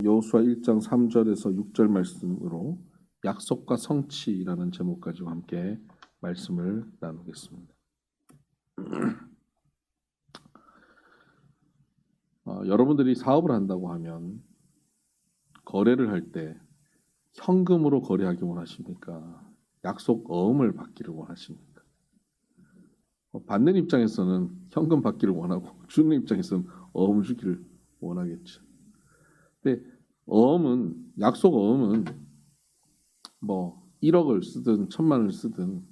여호수아 1장 3절에서 6절 말씀으로 약속과 성취라는 제목 가지고 함께 말씀을 나누겠습니다. 여러분들이 사업을 한다고 하면 거래를 할 때 현금으로 거래하기 원하십니까? 약속 어음을 받기를 원하십니까? 받는 입장에서는 현금 받기를 원하고 주는 입장에서는 어음을 주기를 원하겠죠. 근데 어음은 약속 어음은 1억을 쓰든 1,000만을 쓰든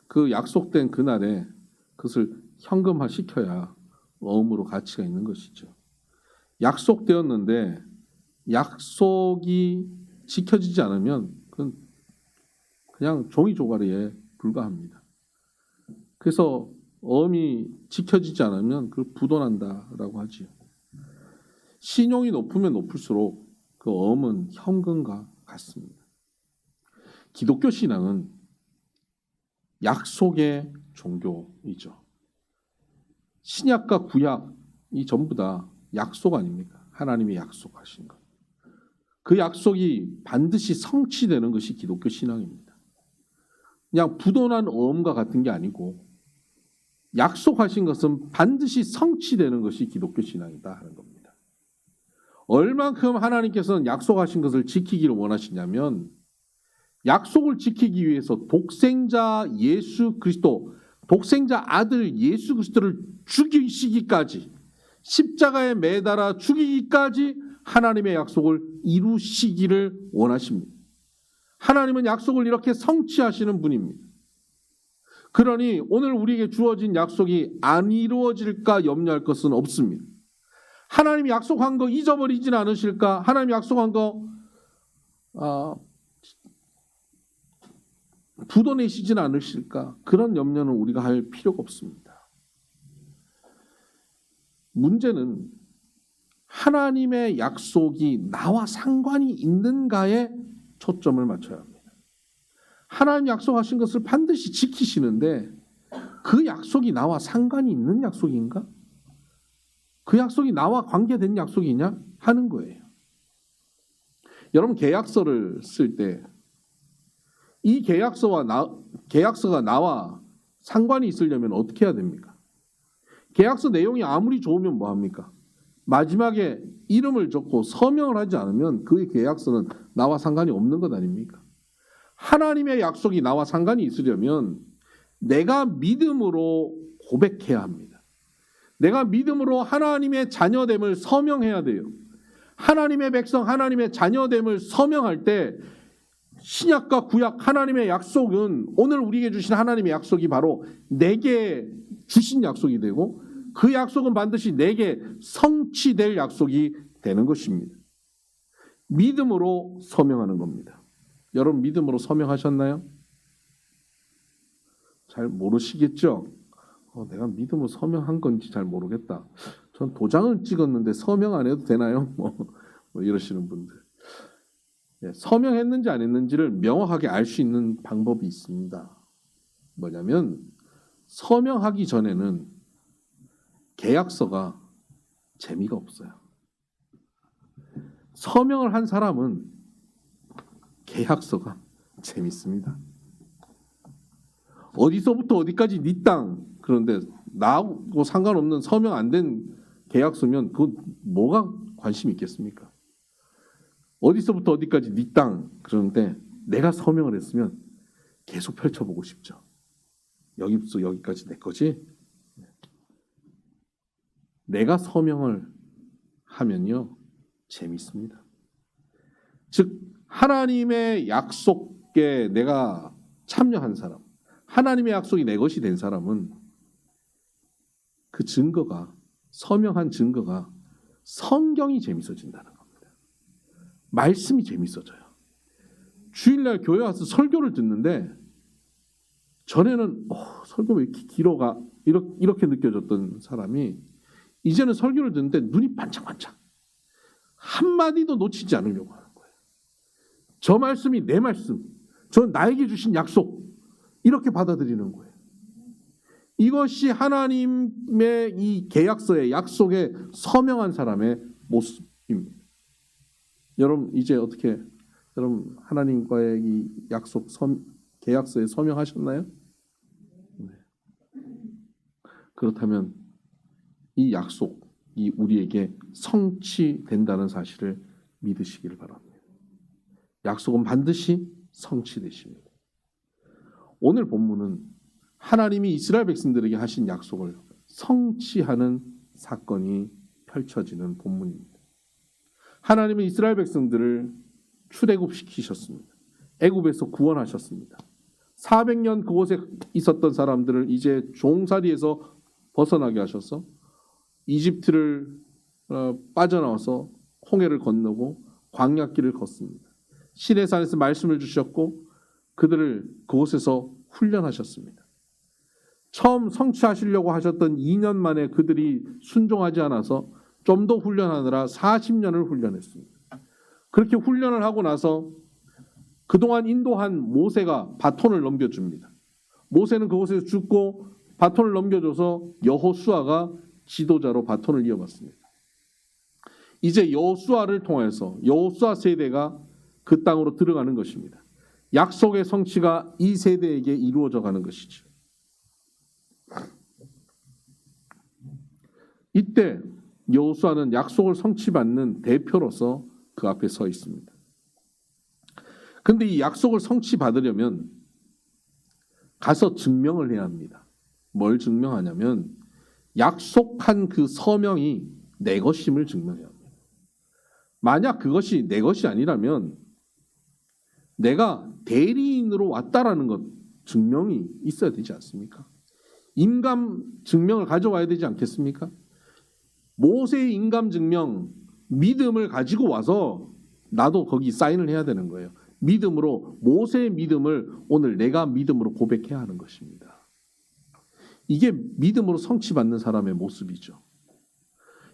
그 약속된 그날에 그것을 현금화 시켜야 어음으로 가치가 있는 것이죠. 약속되었는데 약속이 지켜지지 않으면 그건 그냥 종이 조가리에 불과합니다. 그래서 어음이 지켜지지 않으면 그걸 부도난다라고 하지요. 신용이 높으면 높을수록 그 어음은 현금과 같습니다. 기독교 신앙은 약속의 종교이죠. 신약과 구약이 전부 다 약속 아닙니까? 하나님이 약속하신 것. 그 약속이 반드시 성취되는 것이 기독교 신앙입니다. 그냥 부도난 어음과 같은 게 아니고 약속하신 것은 반드시 성취되는 것이 기독교 신앙이다 하는 겁니다. 얼만큼 하나님께서는 약속하신 것을 지키기를 원하시냐면 약속을 지키기 위해서 독생자 예수 그리스도, 독생자 아들 예수 그리스도를 죽이시기까지, 십자가에 매달아 죽이기까지 하나님의 약속을 이루시기를 원하십니다. 하나님은 약속을 이렇게 성취하시는 분입니다. 그러니 오늘 우리에게 주어진 약속이 안 이루어질까 염려할 것은 없습니다. 하나님이 약속한 거 잊어버리진 않으실까? 하나님이 약속한 거 부도내시진 않으실까? 그런 염려는 우리가 할 필요가 없습니다. 문제는 하나님의 약속이 나와 상관이 있는가에 초점을 맞춰야 합니다. 하나님 약속하신 것을 반드시 지키시는데 그 약속이 나와 상관이 있는 약속인가? 그 약속이 나와 관계된 약속이냐? 하는 거예요. 여러분 계약서를 쓸 때 이 계약서가 나와 상관이 있으려면 어떻게 해야 됩니까? 계약서 내용이 아무리 좋으면 뭐합니까? 마지막에 이름을 적고 서명을 하지 않으면 그 계약서는 나와 상관이 없는 것 아닙니까? 하나님의 약속이 나와 상관이 있으려면 내가 믿음으로 고백해야 합니다. 내가 믿음으로 하나님의 자녀됨을 서명해야 돼요. 하나님의 백성, 하나님의 자녀됨을 서명할 때 신약과 구약 하나님의 약속은 오늘 우리에게 주신 하나님의 약속이 바로 내게 주신 약속이 되고 그 약속은 반드시 내게 성취될 약속이 되는 것입니다. 믿음으로 서명하는 겁니다. 여러분 믿음으로 서명하셨나요? 잘 모르시겠죠? 내가 믿음으로 서명한 건지 잘 모르겠다. 전 도장을 찍었는데 서명 안 해도 되나요? 이러시는 분들. 서명했는지 안 했는지를 명확하게 알 수 있는 방법이 있습니다. 뭐냐면 서명하기 전에는 계약서가 재미가 없어요. 서명을 한 사람은 계약서가 재밌습니다. 어디서부터 어디까지 네 땅, 그런데 나하고 상관없는 서명 안 된 계약서면 그 뭐가 관심 있겠습니까? 어디서부터 어디까지 네 땅, 그런데 내가 서명을 했으면 계속 펼쳐보고 싶죠. 여기부터 여기까지 내 거지? 내가 서명을 하면요 재밌습니다. 즉 하나님의 약속에 내가 참여한 사람, 하나님의 약속이 내 것이 된 사람은 그 증거가, 서명한 증거가 성경이 재밌어진다는 겁니다. 말씀이 재밌어져요. 주일날 교회 와서 설교를 듣는데 전에는 설교 왜 이렇게 길어가 이렇게 느껴졌던 사람이 이제는 설교를 듣는데 눈이 반짝반짝, 한마디도 놓치지 않으려고 하는 거예요. 저 말씀이 내 말씀, 저 나에게 주신 약속, 이렇게 받아들이는 거예요. 이것이 하나님의 이 계약서의 약속에 서명한 사람의 모습입니다. 여러분 이제 어떻게 여러분 하나님과의 이 약속 계약서에 서명하셨나요? 네. 그렇다면 이 약속이 우리에게 성취된다는 사실을 믿으시기를 바랍니다. 약속은 반드시 성취되십니다. 오늘 본문은 하나님이 이스라엘 백성들에게 하신 약속을 성취하는 사건이 펼쳐지는 본문입니다. 하나님은 이스라엘 백성들을 출애굽시키셨습니다. 애굽에서 구원하셨습니다. 400년 그곳에 있었던 사람들을 이제 종살이에서 벗어나게 하셔서 이집트를 빠져나와서 홍해를 건너고 광야길을 걷습니다. 시내산에서 말씀을 주셨고 그들을 그곳에서 훈련하셨습니다. 처음 성취하시려고 하셨던 2년 만에 그들이 순종하지 않아서 좀 더 훈련하느라 40년을 훈련했습니다. 그렇게 훈련을 하고 나서 그동안 인도한 모세가 바톤을 넘겨줍니다. 모세는 그곳에서 죽고 바톤을 넘겨줘서 여호수아가 지도자로 바톤을 이어받습니다. 이제 여호수아를 통해서 여호수아 세대가 그 땅으로 들어가는 것입니다. 약속의 성취가 이 세대에게 이루어져 가는 것이죠. 이때 여호수아는 약속을 성취받는 대표로서 그 앞에 서 있습니다. 그런데 이 약속을 성취받으려면 가서 증명을 해야 합니다. 뭘 증명하냐면 약속한 그 서명이 내 것임을 증명해야 합니다. 만약 그것이 내 것이 아니라면 내가 대리인으로 왔다라는 것 증명이 있어야 되지 않습니까? 인감 증명을 가져와야 되지 않겠습니까? 모세의 인감 증명, 믿음을 가지고 와서 나도 거기 사인을 해야 되는 거예요. 믿음으로 모세의 믿음을 오늘 내가 믿음으로 고백해야 하는 것입니다. 이게 믿음으로 성취받는 사람의 모습이죠.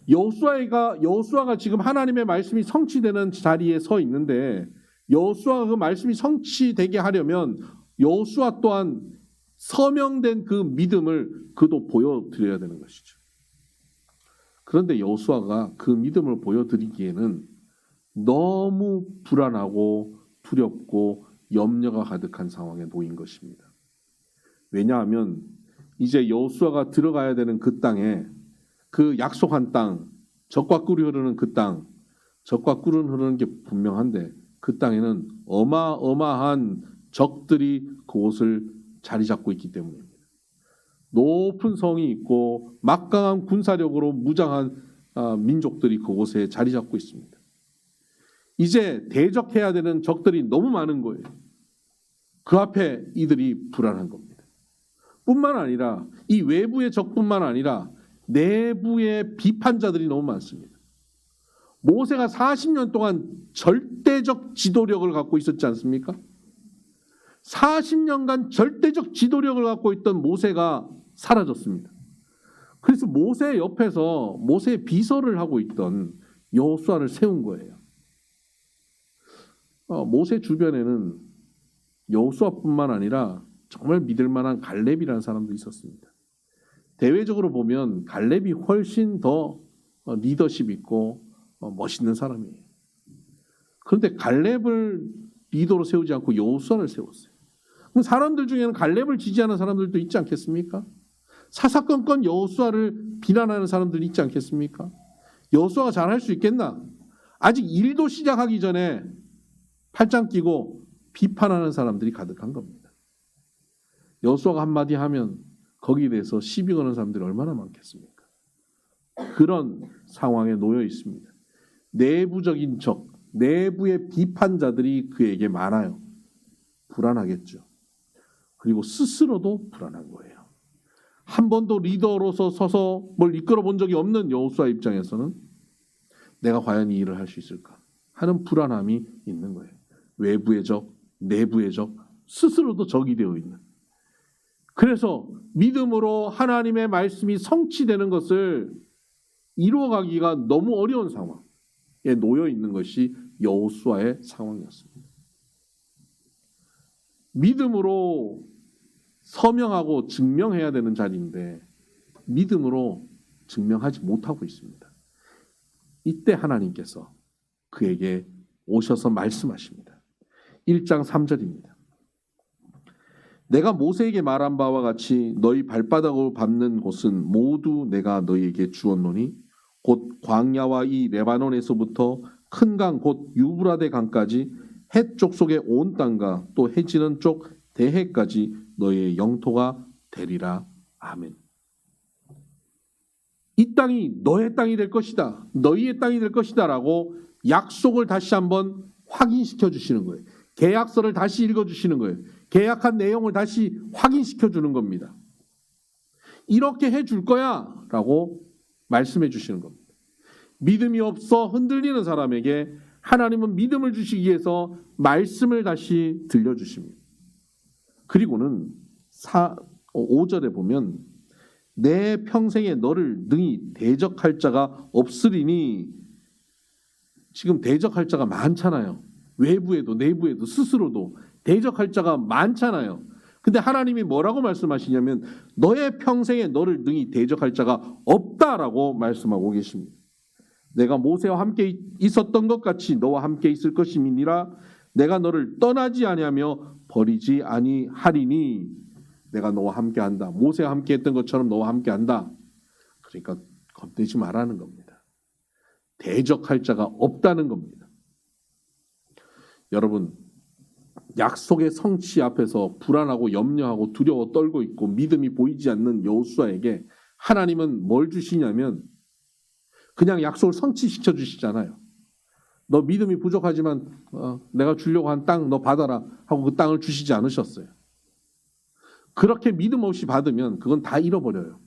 여호수아가 지금 하나님의 말씀이 성취되는 자리에 서 있는데 여호수아가 그 말씀이 성취되게 하려면 여호수아 또한 서명된 그 믿음을 그도 보여드려야 되는 것이죠. 그런데 여호수아가 그 믿음을 보여드리기에는 너무 불안하고 두렵고 염려가 가득한 상황에 놓인 것입니다. 왜냐하면 이제 여호수아가 들어가야 되는 그 땅에 그 약속한 땅, 젖과 꿀이 흐르는 그 땅, 젖과 꿀은 흐르는 게 분명한데 그 땅에는 어마어마한 적들이 그곳을 자리 잡고 있기 때문입니다. 높은 성이 있고 막강한 군사력으로 무장한 민족들이 그곳에 자리 잡고 있습니다. 이제 대적해야 되는 적들이 너무 많은 거예요. 그 앞에 이들이 불안한 겁니다. 뿐만 아니라 이 외부의 적뿐만 아니라 내부의 비판자들이 너무 많습니다. 모세가 40년 동안 절대적 지도력을 갖고 있었지 않습니까? 40년간 절대적 지도력을 갖고 있던 모세가 사라졌습니다. 그래서 모세 옆에서 모세의 비서를 하고 있던 여호수아를 세운 거예요. 모세 주변에는 여호수아뿐만 아니라 정말 믿을 만한 갈렙이라는 사람도 있었습니다. 대외적으로 보면 갈렙이 훨씬 더 리더십 있고 멋있는 사람이에요. 그런데 갈렙을 리더로 세우지 않고 여호수아를 세웠어요. 그럼 사람들 중에는 갈렙을 지지하는 사람들도 있지 않겠습니까? 사사건건 여호수아를 비난하는 사람들이 있지 않겠습니까? 여호수아가 잘할 수 있겠나? 아직 일도 시작하기 전에 팔짱 끼고 비판하는 사람들이 가득한 겁니다. 여호수아가 한마디 하면 거기에 대해서 시비 거는 사람들이 얼마나 많겠습니까? 그런 상황에 놓여 있습니다. 내부적인 적, 내부의 비판자들이 그에게 많아요. 불안하겠죠. 그리고 스스로도 불안한 거예요. 한 번도 리더로서 서서 뭘 이끌어 본 적이 없는 여호수아 입장에서는 내가 과연 이 일을 할 수 있을까 하는 불안함이 있는 거예요. 외부의 적, 내부의 적, 스스로도 적이 되어 있는. 그래서 믿음으로 하나님의 말씀이 성취되는 것을 이루어가기가 너무 어려운 상황에 놓여 있는 것이 여호수아의 상황이었습니다. 믿음으로 서명하고 증명해야 되는 자리인데 믿음으로 증명하지 못하고 있습니다. 이때 하나님께서 그에게 오셔서 말씀하십니다. 1장 3절입니다. 내가 모세에게 말한 바와 같이 너희 발바닥으로 밟는 곳은 모두 내가 너희에게 주었노니 곧 광야와 이 레바논에서부터 큰 강 곧 유브라데 강까지 해 쪽 속의 온 땅과 또 해지는 쪽 대해까지 너희의 영토가 되리라. 아멘. 이 땅이 너의 땅이 될 것이다. 너희의 땅이 될 것이다 라고 약속을 다시 한번 확인시켜 주시는 거예요. 계약서를 다시 읽어 주시는 거예요. 계약한 내용을 다시 확인시켜 주는 겁니다. 이렇게 해줄 거야 라고 말씀해 주시는 겁니다. 믿음이 없어 흔들리는 사람에게 하나님은 믿음을 주시기 위해서 말씀을 다시 들려주십니다. 그리고는 5절에 보면 내 평생에 너를 능히 대적할 자가 없으리니, 지금 대적할 자가 많잖아요. 외부에도 내부에도 스스로도 대적할 자가 많잖아요. 근데 하나님이 뭐라고 말씀하시냐면 너의 평생에 너를 능히 대적할 자가 없다라고 말씀하고 계십니다. 내가 모세와 함께 있었던 것 같이 너와 함께 있을 것임이니라. 내가 너를 떠나지 아니하며 버리지 아니하리니. 내가 너와 함께한다. 모세와 함께했던 것처럼 너와 함께한다. 그러니까 겁내지 말라는 겁니다. 대적할 자가 없다는 겁니다. 여러분, 약속의 성취 앞에서 불안하고 염려하고 두려워 떨고 있고 믿음이 보이지 않는 여호수아에게 하나님은 뭘 주시냐면 그냥 약속을 성취시켜 주시잖아요. 너 믿음이 부족하지만 내가 주려고 한 땅 너 받아라 하고 그 땅을 주시지 않으셨어요. 그렇게 믿음 없이 받으면 그건 다 잃어버려요.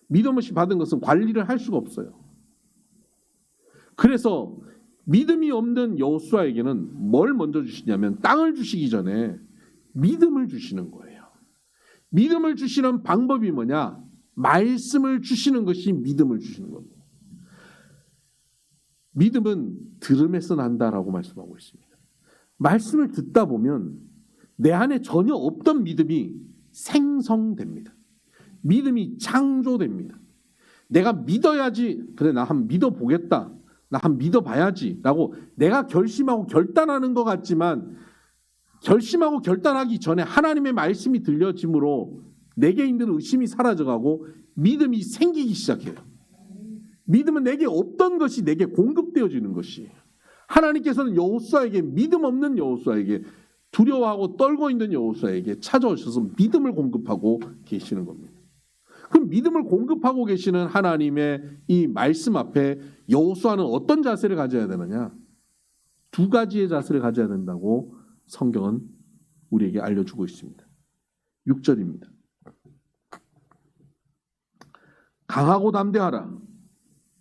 믿음 없이 받은 것은 관리를 할 수가 없어요. 그래서 믿음이 없는 여호수아에게는 뭘 먼저 주시냐면 땅을 주시기 전에 믿음을 주시는 거예요. 믿음을 주시는 방법이 뭐냐? 말씀을 주시는 것이 믿음을 주시는 겁니다. 믿음은 들음에서 난다라고 말씀하고 있습니다. 말씀을 듣다 보면 내 안에 전혀 없던 믿음이 생성됩니다. 믿음이 창조됩니다. 내가 믿어야지, 그래 나 한번 믿어보겠다, 나 한번 믿어봐야지 라고 내가 결심하고 결단하는 것 같지만 결심하고 결단하기 전에 하나님의 말씀이 들려짐으로 내게 있는 의심이 사라져가고 믿음이 생기기 시작해요. 믿음은 내게 없던 것이 내게 공급되어지는 것이에요. 하나님께서는 여호수아에게, 믿음 없는 여호수아에게, 두려워하고 떨고 있는 여호수아에게 찾아오셔서 믿음을 공급하고 계시는 겁니다. 그럼 믿음을 공급하고 계시는 하나님의 이 말씀 앞에 여호수아는 어떤 자세를 가져야 되느냐? 두 가지의 자세를 가져야 된다고 성경은 우리에게 알려주고 있습니다. 6절입니다. 강하고 담대하라.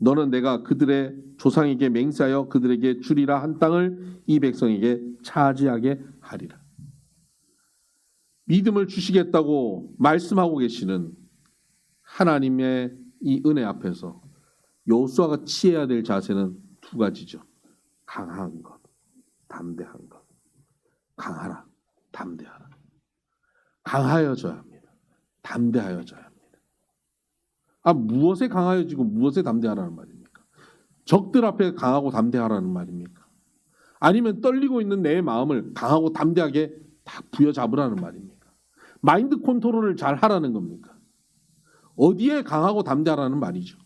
너는 내가 그들의 조상에게 맹세하여 그들에게 주리라 한 땅을 이 백성에게 차지하게 하리라. 믿음을 주시겠다고 말씀하고 계시는 하나님의 이 은혜 앞에서 여호수아가 취해야 될 자세는 두 가지죠. 강한 것, 담대한 것. 강하라, 담대하라. 강하여져야 합니다. 담대하여져야 합니다. 무엇에 강하여지고 무엇에 담대하라는 말입니까? 적들 앞에 강하고 담대하라는 말입니까? 아니면 떨리고 있는 내 마음을 강하고 담대하게 다 부여잡으라는 말입니까? 마인드 컨트롤을 잘 하라는 겁니까? 어디에 강하고 담대하라는 말이죠?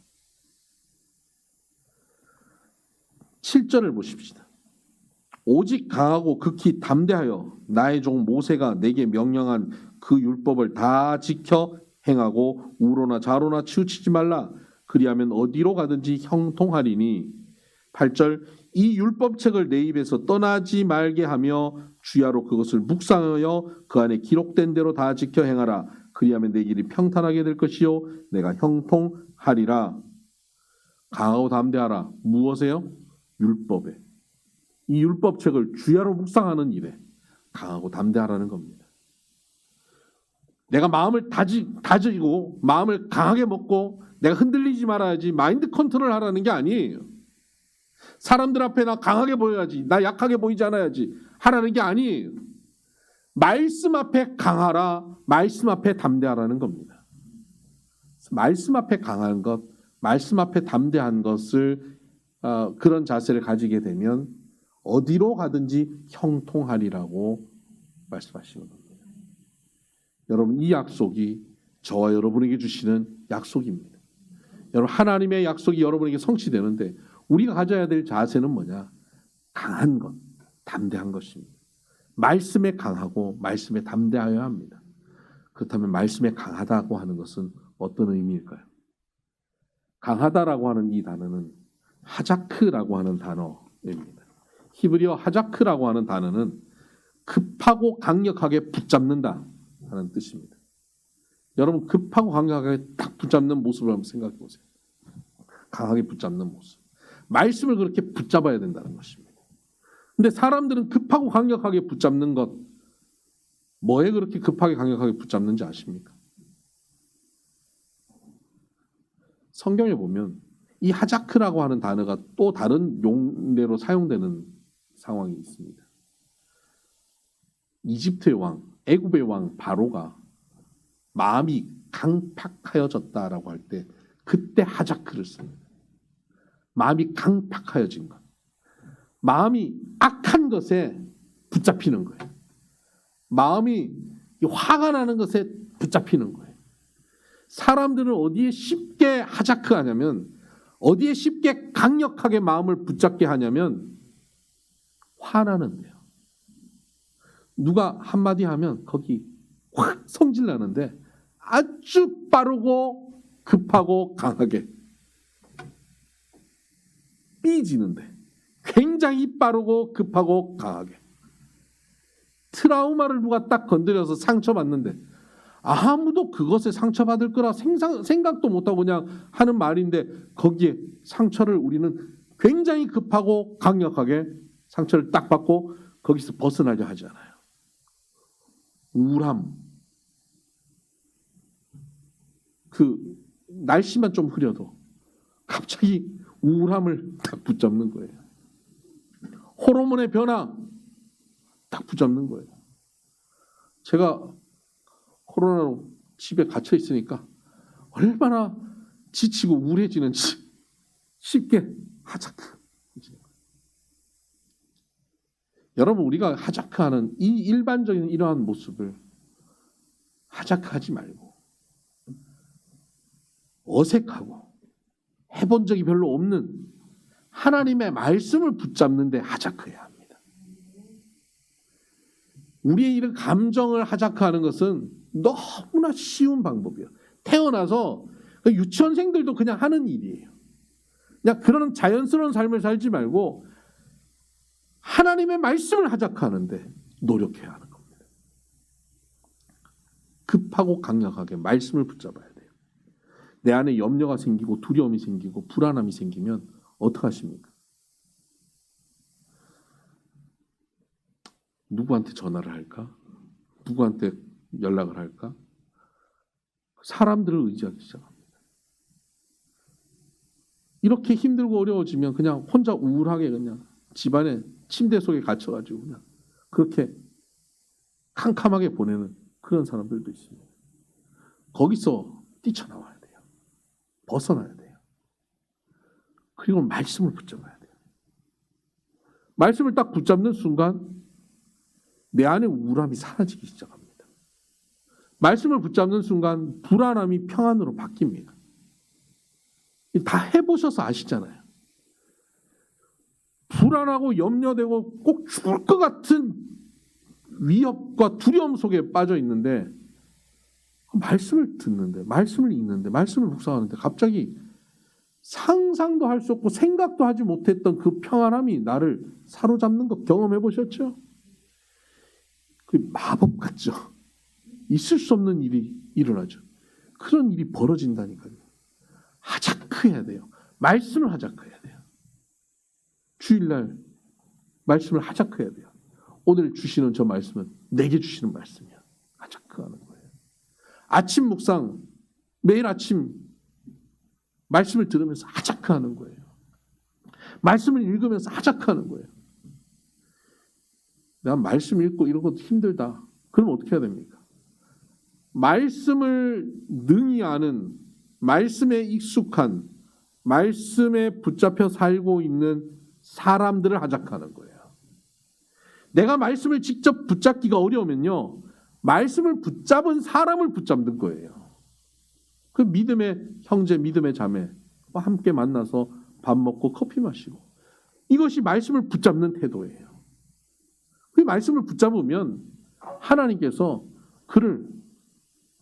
7절을 보십시다. 오직 강하고 극히 담대하여 나의 종 모세가 내게 명령한 그 율법을 다 지켜 행하고 우로나 좌로나 치우치지 말라. 그리하면 어디로 가든지 형통하리니. 8절 이 율법책을 내 입에서 떠나지 말게 하며 주야로 그것을 묵상하여 그 안에 기록된 대로 다 지켜 행하라. 그리하면 내 길이 평탄하게 될 것이요 내가 형통하리라. 강하고 담대하라. 무엇에요? 율법에. 이 율법책을 주야로 묵상하는 일에 강하고 담대하라는 겁니다. 내가 마음을 다지고 마음을 강하게 먹고 내가 흔들리지 말아야지 마인드 컨트롤 하라는 게 아니에요. 사람들 앞에 나 강하게 보여야지, 나 약하게 보이지 않아야지 하라는 게 아니에요. 말씀 앞에 강하라, 말씀 앞에 담대하라는 겁니다. 말씀 앞에 강한 것, 말씀 앞에 담대한 것을 그런 자세를 가지게 되면 어디로 가든지 형통하리라고 말씀하시는 겁니다. 여러분, 이 약속이 저와 여러분에게 주시는 약속입니다. 여러분, 하나님의 약속이 여러분에게 성취되는데 우리가 가져야 될 자세는 뭐냐? 강한 것, 담대한 것입니다. 말씀에 강하고 말씀에 담대하여야 합니다. 그렇다면 말씀에 강하다고 하는 것은 어떤 의미일까요? 강하다라고 하는 이 단어는 하자크라고 하는 단어입니다. 히브리어 하자크라고 하는 단어는 급하고 강력하게 붙잡는다 하는 뜻입니다. 여러분, 급하고 강력하게 딱 붙잡는 모습을 한번 생각해 보세요. 강하게 붙잡는 모습. 말씀을 그렇게 붙잡아야 된다는 것입니다. 근데 사람들은 급하고 강력하게 붙잡는 것, 뭐에 그렇게 급하게 강력하게 붙잡는지 아십니까? 성경에 보면 이 하자크라고 하는 단어가 또 다른 용례로 사용되는 상황이 있습니다. 이집트의 왕, 애굽의 왕 바로가 마음이 강팍하여졌다라고 할 때 그때 하자크를 씁니다. 마음이 강팍하여진 것. 마음이 악한 것에 붙잡히는 거예요. 마음이 화가 나는 것에 붙잡히는 거예요. 사람들은 어디에 쉽게 하자크 하냐면, 어디에 쉽게 강력하게 마음을 붙잡게 하냐면 화나는데요. 누가 한마디 하면 거기 확 성질 나는데 아주 빠르고 급하고 강하게 삐지는데, 굉장히 빠르고 급하고 강하게. 트라우마를 누가 딱 건드려서 상처받는데 아무도 그것에 상처받을 거라 생각도 못하고 그냥 하는 말인데, 거기에 상처를 우리는 굉장히 급하고 강력하게 상처를 딱 받고 거기서 벗어나려 하지 않아요. 우울함. 그 날씨만 좀 흐려도 갑자기 우울함을 딱 붙잡는 거예요. 호르몬의 변화 딱 붙잡는 거예요. 제가 코로나로 집에 갇혀 있으니까 얼마나 지치고 우울해지는지 쉽게 하자크. 여러분, 우리가 하자크하는 이 일반적인 이러한 모습을 하자크하지 말고 어색하고 해본 적이 별로 없는 하나님의 말씀을 붙잡는데 하자크해야 합니다. 우리의 이런 감정을 하자크하는 것은 너무나 쉬운 방법이에요. 태어나서 유치원생들도 그냥 하는 일이에요. 그냥 그런 자연스러운 삶을 살지 말고 하나님의 말씀을 하자크하는데 노력해야 하는 겁니다. 급하고 강력하게 말씀을 붙잡아야 돼요. 내 안에 염려가 생기고 두려움이 생기고 불안함이 생기면 어떡하십니까? 누구한테 전화를 할까? 누구한테 연락을 할까? 사람들을 의지하기 시작합니다. 이렇게 힘들고 어려워지면 그냥 혼자 우울하게 그냥 집안에 침대 속에 갇혀가지고 그냥 그렇게 캄캄하게 보내는 그런 사람들도 있습니다. 거기서 뛰쳐나와야 돼요. 벗어나야 돼요. 그리고 말씀을 붙잡아야 돼요. 말씀을 딱 붙잡는 순간 내 안에 우울함이 사라지기 시작합니다. 말씀을 붙잡는 순간 불안함이 평안으로 바뀝니다. 다 해보셔서 아시잖아요. 불안하고 염려되고 꼭 죽을 것 같은 위협과 두려움 속에 빠져 있는데, 말씀을 듣는데, 말씀을 읽는데, 말씀을 묵상하는데 갑자기 상상도 할 수 없고 생각도 하지 못했던 그 평안함이 나를 사로잡는 거 경험해 보셨죠? 그 마법 같죠? 있을 수 없는 일이 일어나죠. 그런 일이 벌어진다니까요. 하자크해야 돼요. 말씀을 하자크해야 돼요. 주일날 말씀을 하자크해야 돼요. 오늘 주시는 저 말씀은 내게 주시는 말씀이야. 하자크하는 거예요. 아침 묵상, 매일 아침 말씀을 들으면서 하자크하는 거예요. 말씀을 읽으면서 하자크하는 거예요. 내가 말씀 읽고 이런 것도 힘들다. 그럼 어떻게 해야 됩니까? 말씀을 능히 아는, 말씀에 익숙한, 말씀에 붙잡혀 살고 있는 사람들을 하자크하는 거예요. 내가 말씀을 직접 붙잡기가 어려우면요, 말씀을 붙잡은 사람을 붙잡는 거예요. 그 믿음의 형제, 믿음의 자매와 함께 만나서 밥 먹고 커피 마시고, 이것이 말씀을 붙잡는 태도예요. 그 말씀을 붙잡으면 하나님께서 그를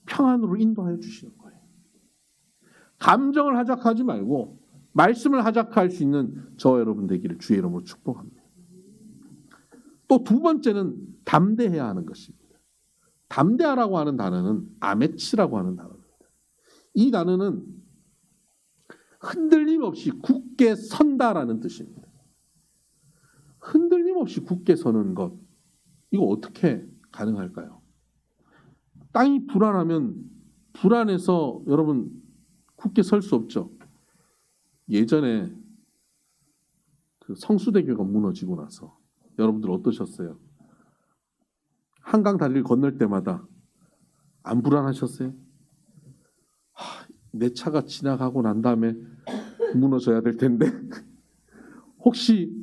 평안으로 인도하여 주시는 거예요. 감정을 하작하지 말고 말씀을 하작할 수 있는 저와 여러분 되기를 주의 이름으로 축복합니다. 또 두 번째는 담대해야 하는 것입니다. 담대하라고 하는 단어는 아메츠라고 하는 단어입니다. 이 단어는 흔들림 없이 굳게 선다라는 뜻입니다. 흔들림 없이 굳게 서는 것, 이거 어떻게 가능할까요? 땅이 불안하면 불안해서 여러분 굳게 설 수 없죠. 예전에 그 성수대교가 무너지고 나서 여러분들 어떠셨어요? 한강 다리를 건널 때마다 안 불안하셨어요? 내 차가 지나가고 난 다음에 무너져야 될 텐데 혹시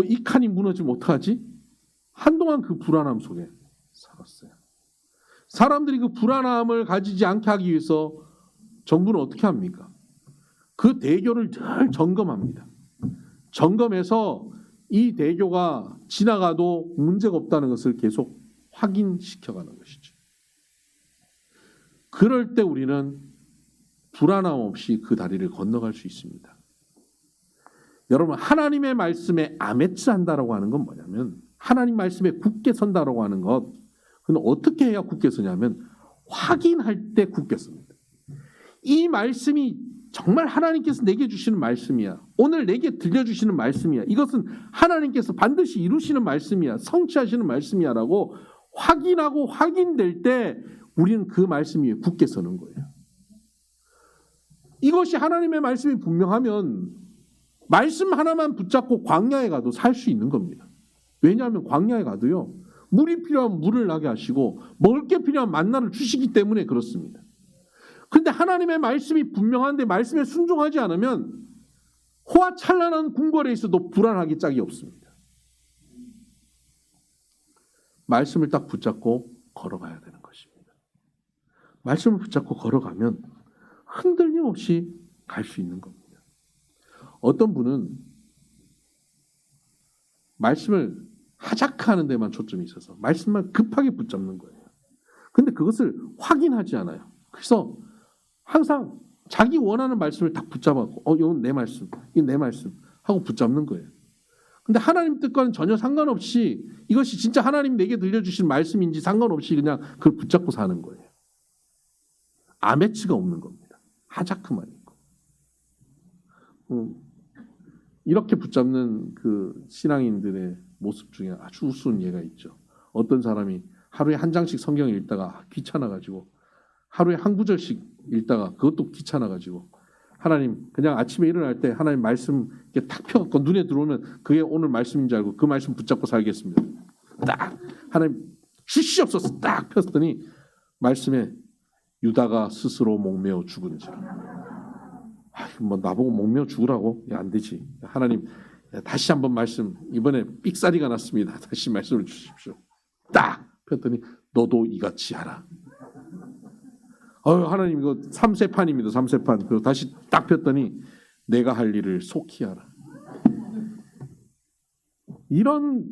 이 칸이 무너지면 어떡하지? 한동안 그 불안함 속에 살았어요. 사람들이 그 불안함을 가지지 않게 하기 위해서 정부는 어떻게 합니까? 그 대교를 늘 점검합니다. 점검해서 이 대교가 지나가도 문제가 없다는 것을 계속 확인시켜가는 것이죠. 그럴 때 우리는 불안함 없이 그 다리를 건너갈 수 있습니다. 여러분, 하나님의 말씀에 아메츠한다라고 하는 건 뭐냐면, 하나님 말씀에 굳게 선다라고 하는 것, 그건 어떻게 해야 굳게 서냐면 확인할 때 굳게 섭니다. 이 말씀이 정말 하나님께서 내게 주시는 말씀이야, 오늘 내게 들려주시는 말씀이야, 이것은 하나님께서 반드시 이루시는 말씀이야, 성취하시는 말씀이야 라고 확인하고 확인될 때 우리는 그 말씀 위에 굳게 서는 거예요. 이것이 하나님의 말씀이 분명하면 말씀 하나만 붙잡고 광야에 가도 살 수 있는 겁니다. 왜냐하면 광야에 가도요, 물이 필요하면 물을 나게 하시고 먹을 게 필요하면 만나를 주시기 때문에 그렇습니다. 그런데 하나님의 말씀이 분명한데 말씀에 순종하지 않으면 호화찬란한 궁궐에 있어도 불안하기 짝이 없습니다. 말씀을 딱 붙잡고 걸어가야 되는 것입니다. 말씀을 붙잡고 걸어가면 흔들림 없이 갈 수 있는 겁니다. 어떤 분은 말씀을 하작하는 데만 초점이 있어서 말씀만 급하게 붙잡는 거예요. 근데 그것을 확인하지 않아요. 그래서 항상 자기 원하는 말씀을 딱 붙잡았고, 이건 내 말씀, 이건 내 말씀 하고 붙잡는 거예요. 근데 하나님 뜻과는 전혀 상관없이 이것이 진짜 하나님 내게 들려주신 말씀인지 상관없이 그냥 그걸 붙잡고 사는 거예요. 아메츠가 없는 겁니다. 하자크만 있고. 이렇게 붙잡는 그 신앙인들의 모습 중에 아주 우스운 예가 있죠. 어떤 사람이 하루에 한 장씩 성경을 읽다가 귀찮아가지고 하루에 한 구절씩 읽다가 그것도 귀찮아가지고 하나님, 그냥 아침에 일어날 때 하나님 말씀 이렇게 탁 펴갖고 눈에 들어오면 그게 오늘 말씀인 줄 알고 그 말씀 붙잡고 살겠습니다. 딱 하나님 주시옵소서 딱 폈더니 말씀에 유다가 스스로 목매어 죽은지라. 뭐 나보고 목매어 죽으라고? 안 되지. 하나님 다시 한번 말씀, 이번에 삑사리가 났습니다. 다시 말씀을 주십시오. 딱 폈더니 너도 이같이 하라. 하나님 이거 3세판입니다. 3세판. 그리고 다시 딱 폈더니 내가 할 일을 속히 하라. 이런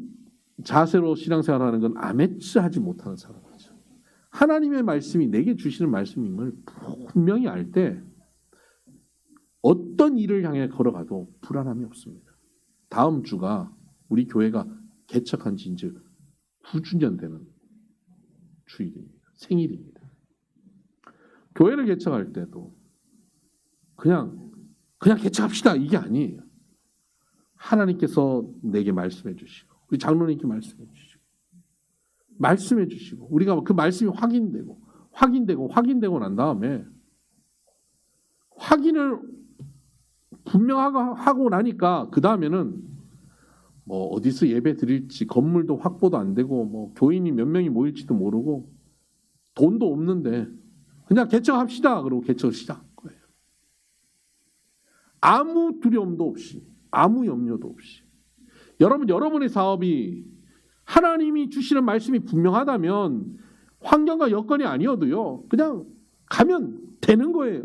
자세로 신앙생활하는 건 아메츠하지 못하는 사람이죠. 하나님의 말씀이 내게 주시는 말씀임을 분명히 알 때 어떤 일을 향해 걸어가도 불안함이 없습니다. 다음 주가 우리 교회가 개척한 지 이제 9주년 되는 주일입니다. 생일입니다. 교회를 개척할 때도 그냥 개척합시다 이게 아니에요. 하나님께서 내게 말씀해 주시고 우리 장로님께 말씀해 주시고 우리가 그 말씀이 확인되고 난 다음에 확인을 분명하고 나니까 그 다음에는 뭐 어디서 예배 드릴지 건물도 확보도 안 되고 뭐 교인이 몇 명이 모일지도 모르고 돈도 없는데 그냥 개척합시다. 그러고 개척을 시작한 거예요. 아무 두려움도 없이, 아무 염려도 없이. 여러분의 사업이 하나님이 주시는 말씀이 분명하다면 환경과 여건이 아니어도요. 그냥 가면 되는 거예요.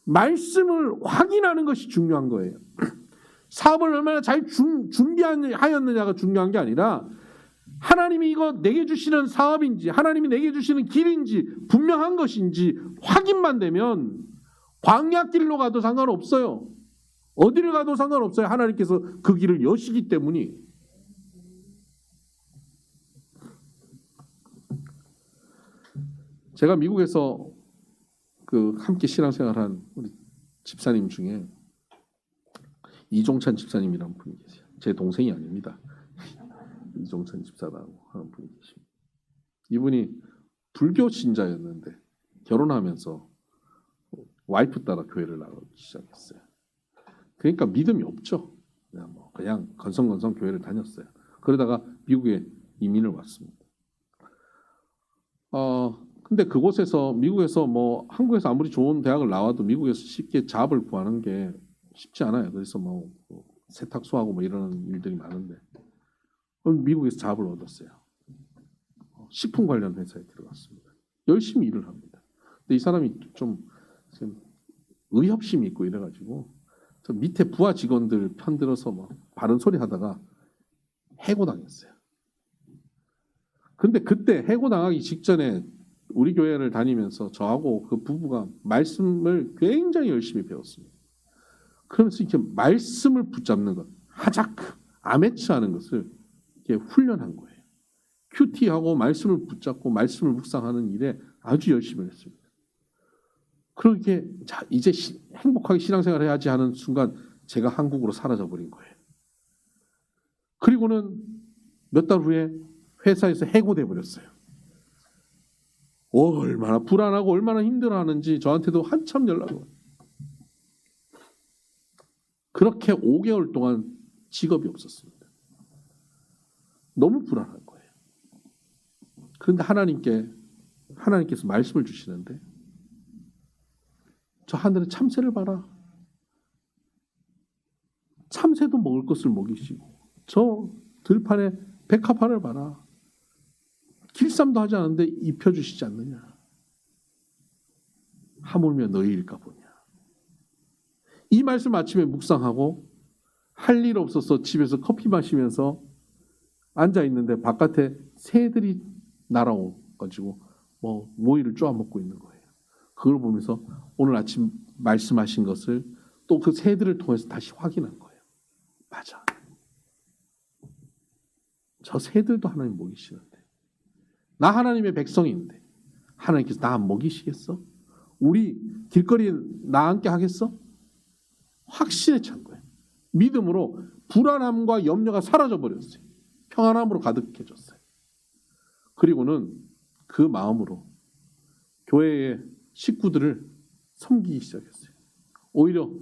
말씀을 확인하는 것이 중요한 거예요. 사업을 얼마나 잘 준비하였느냐가 중요한 게 아니라 하나님이 이거 내게 주시는 사업인지 하나님이 내게 주시는 길인지 분명한 것인지 확인만 되면 광야길로 가도 상관없어요. 어디를 가도 상관없어요. 하나님께서 그 길을 여시기 때문이. 제가 미국에서 함께 신앙생활한 우리 집사님 중에 이종찬 집사님이라는 분이 계세요. 제 동생이 아닙니다. 이종찬 집사라고 하는 분이 계십니다. 이분이 불교 신자였는데 결혼하면서 와이프 따라 교회를 나가기 시작했어요. 그러니까 믿음이 없죠. 그냥 건성건성 교회를 다녔어요. 그러다가 미국에 이민을 왔습니다. 근데 그곳에서 미국에서 한국에서 아무리 좋은 대학을 나와도 미국에서 쉽게 잡을 구하는 게 쉽지 않아요. 그래서 세탁소하고 이런 일들이 많은데 미국에서 잡을 얻었어요. 식품 관련 회사에 들어갔습니다. 열심히 일을 합니다. 근데 이 사람이 좀 의협심이 있고 이래가지고 저 밑에 부하 직원들 편들어서 바른 소리 하다가 해고당했어요. 근데 그때 해고당하기 직전에 우리 교회를 다니면서 저하고 그 부부가 말씀을 굉장히 열심히 배웠습니다. 그러면서 이렇게 말씀을 붙잡는 것, 하자크, 아메츠하는 것을 이렇게 훈련한 거예요. 큐티하고 말씀을 붙잡고 말씀을 묵상하는 일에 아주 열심히 했습니다. 그렇게 이제 행복하게 신앙생활을 해야지 하는 순간 제가 한국으로 사라져 버린 거예요. 그리고는 몇 달 후에 회사에서 해고돼 버렸어요. 얼마나 불안하고 얼마나 힘들어하는지 저한테도 한참 연락이 와요. 그렇게 5개월 동안 직업이 없었습니다. 너무 불안한 거예요. 그런데 하나님께서 말씀을 주시는데 저 하늘에 참새를 봐라. 참새도 먹을 것을 먹이시고 저 들판에 백합화를 봐라. 길쌈도 하지 않는데 입혀주시지 않느냐. 하물며 너희일까 보냐. 이 말씀 아침에 묵상하고 할 일 없어서 집에서 커피 마시면서 앉아 있는데 바깥에 새들이 날아와가지고 모이를 쪼아먹고 있는 거예요. 그걸 보면서 오늘 아침 말씀하신 것을 또 그 새들을 통해서 다시 확인한 거예요. 맞아. 저 새들도 하나님 먹이시는데 나 하나님의 백성인데 하나님께서 나 안 먹이시겠어? 우리 길거리에 나 함께 하겠어? 확신에 찬 거예요. 믿음으로 불안함과 염려가 사라져 버렸어요. 평안함으로 가득해졌어요. 그리고는 그 마음으로 교회의 식구들을 섬기기 시작했어요. 오히려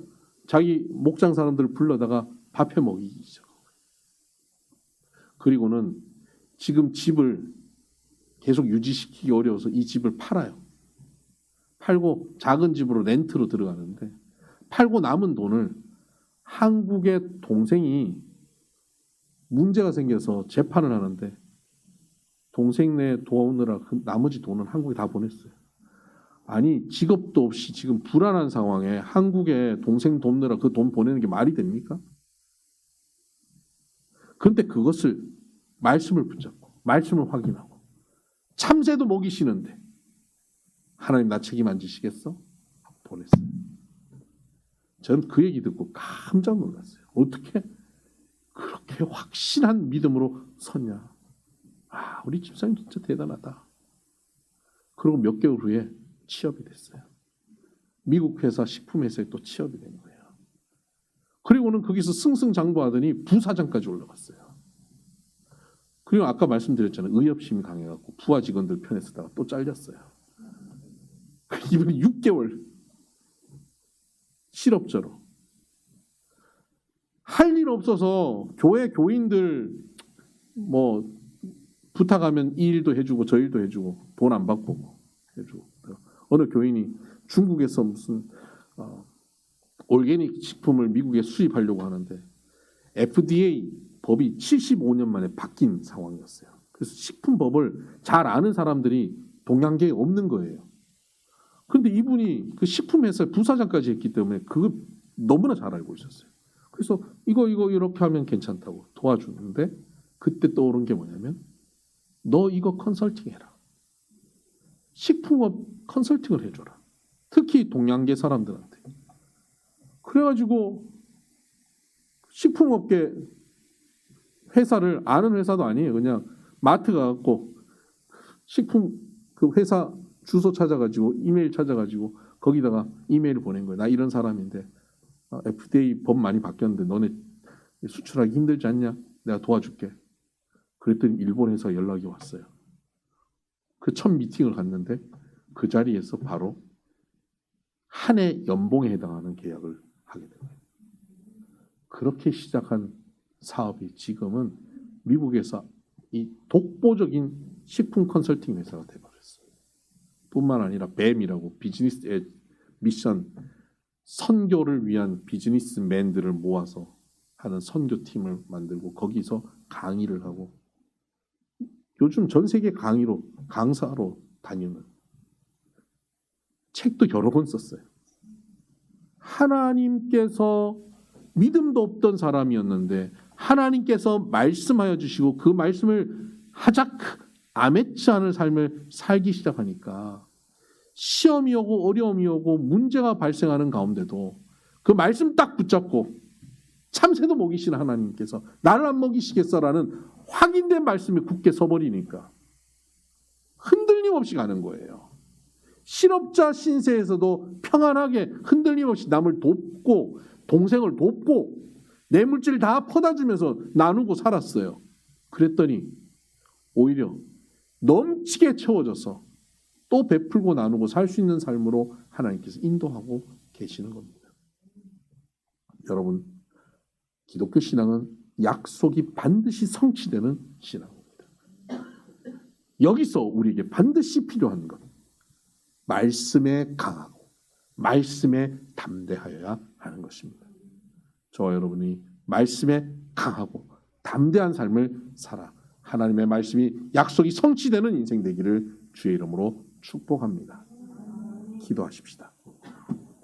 자기 목장 사람들을 불러다가 밥해 먹이기 시작하고 그리고는 지금 집을 계속 유지시키기 어려워서 이 집을 팔아요. 팔고 작은 집으로 렌트로 들어가는데 팔고 남은 돈을 한국의 동생이 문제가 생겨서 재판을 하는데 동생네 도우느라 그 나머지 돈은 한국에 다 보냈어요. 아니 직업도 없이 지금 불안한 상황에 한국에 동생 돕느라 그 돈 보내는 게 말이 됩니까? 그런데 그것을 말씀을 붙잡고 말씀을 확인하고 참새도 먹이시는데 하나님 나 책임 안 지시겠어? 보냈어요. 저는 그 얘기 듣고 깜짝 놀랐어요. 어떻게 그렇게 확신한 믿음으로 섰냐. 우리 집사님 진짜 대단하다. 그리고 몇 개월 후에 취업이 됐어요. 미국 회사 식품회사에 또 취업이 된 거예요. 그리고는 거기서 승승장구하더니 부사장까지 올라갔어요. 그리고 아까 말씀드렸잖아요. 의협심이 강해갖고 부하 직원들 편에 서다가 또 잘렸어요. 이분이 6개월 실업자로. 할 일 없어서 교회 교인들 부탁하면 이 일도 해주고 저 일도 해주고 돈 안 받고 해주고. 어느 교인이 중국에서 무슨 올게닉 식품을 미국에 수입하려고 하는데 FDA 법이 75년 만에 바뀐 상황이었어요. 그래서 식품법을 잘 아는 사람들이 동양계에 없는 거예요. 그런데 이분이 그 식품회사 부사장까지 했기 때문에 그거 너무나 잘 알고 있었어요. 그래서 이거 이렇게 하면 괜찮다고 도와주는데 그때 떠오른 게 뭐냐면 너 이거 컨설팅 해라. 식품업 컨설팅을 해줘라. 특히 동양계 사람들한테. 그래가지고 식품업계 회사를 아는 회사도 아니에요. 그냥 마트 가갖고 식품 그 회사 주소 찾아가지고 이메일 찾아가지고 거기다가 이메일을 보낸 거예요. 나 이런 사람인데 FDA 법 많이 바뀌었는데 너네 수출하기 힘들지 않냐? 내가 도와줄게. 그랬더니 일본 회사 연락이 왔어요. 그 첫 미팅을 갔는데 그 자리에서 바로 한 해 연봉에 해당하는 계약을 하게 된 거예요. 그렇게 시작한 사업이 지금은 미국에서 이 독보적인 식품 컨설팅 회사가 돼버렸어요. 뿐만 아니라 뱀이라고 비즈니스 미션 선교를 위한 비즈니스맨들을 모아서 하는 선교팀을 만들고 거기서 강의를 하고 요즘 전 세계 강사로 다니는 책도 여러 권 썼어요. 하나님께서 믿음도 없던 사람이었는데 하나님께서 말씀하여 주시고 그 말씀을 하작 아맺지 않을 삶을 살기 시작하니까 시험이 오고 어려움이 오고 문제가 발생하는 가운데도 그 말씀 딱 붙잡고 참새도 먹이시는 하나님께서 나를 안 먹이시겠어라는 확인된 말씀이 굳게 서버리니까 흔들림 없이 가는 거예요. 실업자 신세에서도 평안하게 흔들림 없이 남을 돕고 동생을 돕고 내 물질 다 퍼다 주면서 나누고 살았어요. 그랬더니 오히려 넘치게 채워져서 또 베풀고 나누고 살 수 있는 삶으로 하나님께서 인도하고 계시는 겁니다. 여러분, 기독교 신앙은 약속이 반드시 성취되는 신앙입니다. 여기서 우리에게 반드시 필요한 것, 말씀에 강하고 말씀에 담대하여야 하는 것입니다. 저와 여러분이 말씀에 강하고 담대한 삶을 살아 하나님의 말씀이 약속이 성취되는 인생 되기를 주의 이름으로 축복합니다. 기도하십시다.